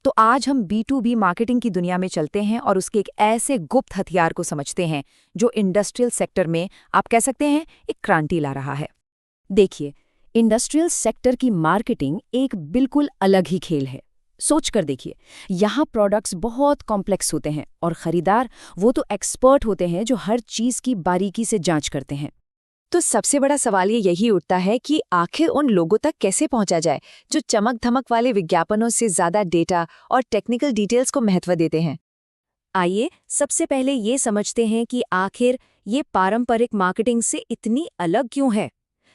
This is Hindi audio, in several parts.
तो आज हम B2B मार्केटिंग की दुनिया में चलते हैं और उसके एक ऐसे गुप्त हथियार को समझते हैं जो इंडस्ट्रियल सेक्टर में आप कह सकते हैं एक क्रांति ला रहा है। देखिए, इंडस्ट्रियल सेक्टर की मार्केटिंग एक बिल्कुल अलग ही खेल है। सोच कर देखिए, यहाँ प्रोडक्ट्स बहुत कॉम्प्लेक्स होते हैं और खरीदार वो तो एक्सपर्ट होते हैं जो हर चीज़ की बारीकी से जांच करते हैं। तो सबसे बड़ा सवाल यही उठता है कि आखिर उन लोगों तक कैसे पहुंचा जाए जो चमक धमक वाले विज्ञापनों से ज़्यादा डेटा और टेक्निकल डिटेल्स को महत्व देते हैं। आइए सबसे पहले ये समझते हैं कि आखिर ये पारंपरिक मार्केटिंग से इतनी अलग क्यों है।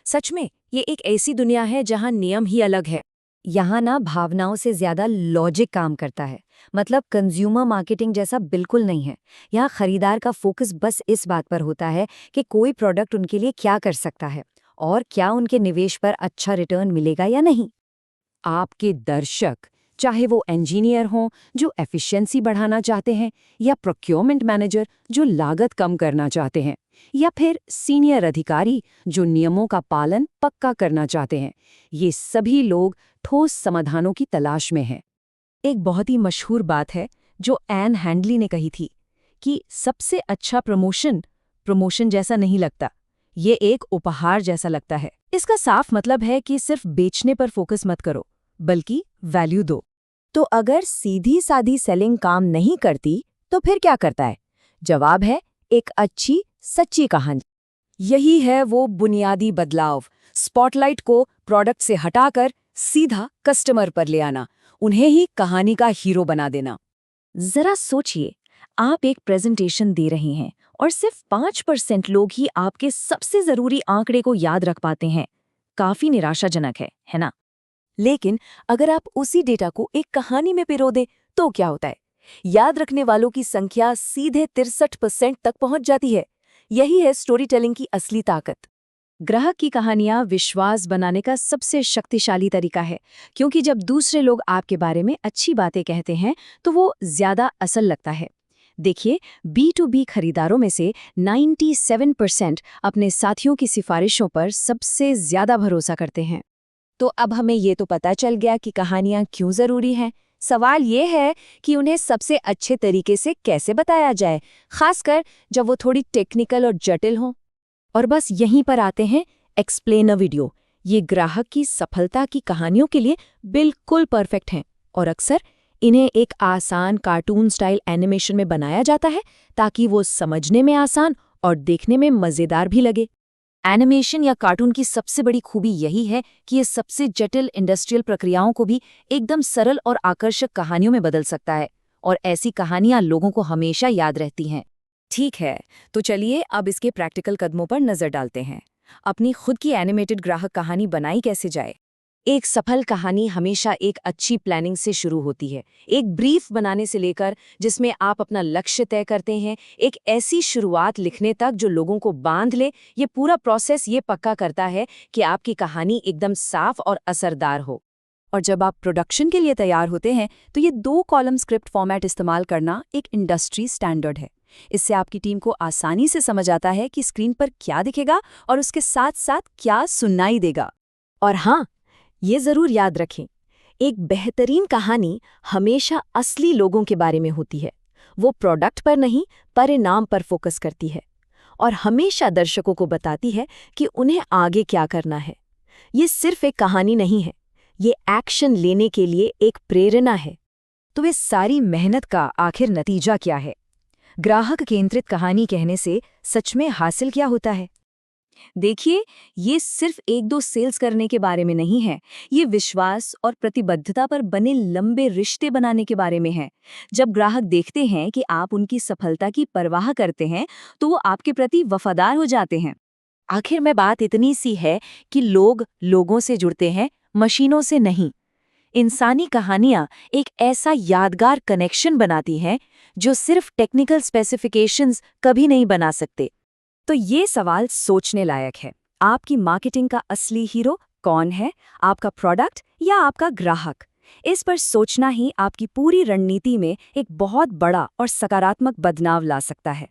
सच में ये एक ऐसी दुनिया है जहां नियम ही अलग है। यहाँ ना भावनाओं से ज्यादा लॉजिक काम करता है। मतलब कंज्यूमर मार्केटिंग जैसा बिल्कुल नहीं है। यहाँ खरीदार का फोकस बस इस बात पर होता है कि कोई प्रोडक्ट उनके लिए क्या कर सकता है और क्या उनके निवेश पर अच्छा रिटर्न मिलेगा या नहीं। आपके दर्शक, चाहे वो इंजीनियर हों जो एफिशिएंसी बढ़ाना चाहते हैं, या प्रोक्योरमेंट मैनेजर जो लागत कम करना चाहते हैं, या फिर सीनियर अधिकारी जो नियमों का पालन पक्का करना चाहते हैं, ये सभी लोग ठोस समाधानों की तलाश में हैं। एक बहुत ही मशहूर बात है जो एन हैंडली ने कही थी कि सबसे अच्छा प्रमोशन जैसा नहीं लगता, ये एक उपहार जैसा लगता है। इसका साफ मतलब है कि सिर्फ बेचने पर फोकस मत करो, बल्कि वैल्यू दो। तो अगर सीधी सादी सेलिंग काम नहीं करती तो फिर क्या करता है? जवाब है एक अच्छी सच्ची कहानी। यही है वो बुनियादी बदलाव, स्पॉटलाइट को प्रोडक्ट से हटाकर सीधा कस्टमर पर ले आना, उन्हें ही कहानी का हीरो बना देना। जरा सोचिए, आप एक प्रेजेंटेशन दे रहे हैं और सिर्फ 5% लोग ही आपके सबसे जरूरी आंकड़े को याद रख पाते हैं। काफी निराशाजनक है ना? लेकिन अगर आप उसी डेटा को एक कहानी में पिरो दें तो क्या होता है? याद रखने वालों की संख्या सीधे 63% तक पहुंच जाती है। यही है स्टोरी टेलिंग की असली ताकत। ग्राहक की कहानियां विश्वास बनाने का सबसे शक्तिशाली तरीका है, क्योंकि जब दूसरे लोग आपके बारे में अच्छी बातें कहते हैं तो वो ज्यादा असल लगता है। देखिए, B2B खरीदारों में से 97% अपने साथियों की सिफारिशों पर सबसे ज्यादा भरोसा करते हैं। तो अब हमें ये तो पता चल गया कि कहानियां क्यों ज़रूरी हैं। सवाल ये है कि उन्हें सबसे अच्छे तरीके से कैसे बताया जाए, खासकर जब वो थोड़ी टेक्निकल और जटिल हों। और बस यहीं पर आते हैं एक्सप्लेनर वीडियो। ये ग्राहक की सफलता की कहानियों के लिए बिल्कुल परफेक्ट हैं और अक्सर इन्हें एक आसान कार्टून स्टाइल एनिमेशन में बनाया जाता है ताकि वो समझने में आसान और देखने में मज़ेदार भी लगे। एनिमेशन या कार्टून की सबसे बड़ी खूबी यही है कि ये सबसे जटिल इंडस्ट्रियल प्रक्रियाओं को भी एकदम सरल और आकर्षक कहानियों में बदल सकता है, और ऐसी कहानियां लोगों को हमेशा याद रहती हैं। ठीक है, तो चलिए अब इसके प्रैक्टिकल कदमों पर नजर डालते हैं। अपनी खुद की एनिमेटेड ग्राहक कहानी बनाई कैसे जाए? एक सफल कहानी हमेशा एक अच्छी प्लानिंग से शुरू होती है। एक ब्रीफ बनाने से लेकर जिसमें आप अपना लक्ष्य तय करते हैं, एक ऐसी शुरुआत लिखने तक जो लोगों को बांध ले, ये पूरा प्रोसेस ये पक्का करता है कि आपकी कहानी एकदम साफ और असरदार हो। और जब आप प्रोडक्शन के लिए तैयार होते हैं तो ये 2 कॉलम स्क्रिप्ट फॉर्मेट इस्तेमाल करना एक इंडस्ट्री स्टैंडर्ड है। इससे आपकी टीम को आसानी से समझ आता है कि स्क्रीन पर क्या दिखेगा और उसके साथ साथ क्या सुनाई देगा। और हाँ, ये जरूर याद रखें, एक बेहतरीन कहानी हमेशा असली लोगों के बारे में होती है। वो प्रोडक्ट पर नहीं, परिणाम पर फोकस करती है और हमेशा दर्शकों को बताती है कि उन्हें आगे क्या करना है। ये सिर्फ एक कहानी नहीं है, ये एक्शन लेने के लिए एक प्रेरणा है। तो इस सारी मेहनत का आखिर नतीजा क्या है? ग्राहक केंद्रित कहानी कहने से सच में हासिल क्या होता है? देखिए, ये सिर्फ 1-2 सेल्स करने के बारे में नहीं है, ये विश्वास और प्रतिबद्धता पर बने लंबे रिश्ते बनाने के बारे में है। जब ग्राहक देखते हैं कि आप उनकी सफलता की परवाह करते हैं, तो वो आपके प्रति वफादार हो जाते हैं। आखिर में बात इतनी सी है कि लोग लोगों से जुड़ते हैं, मशीनों से नहीं। इंसानी कहानियां एक ऐसा यादगार कनेक्शन बनाती हैं जो सिर्फ टेक्निकल स्पेसिफिकेशंस कभी नहीं बना सकते। तो ये सवाल सोचने लायक है। आपकी मार्केटिंग का असली हीरो कौन है? आपका प्रोडक्ट या आपका ग्राहक? इस पर सोचना ही आपकी पूरी रणनीति में एक बहुत बड़ा और सकारात्मक बदलाव ला सकता है।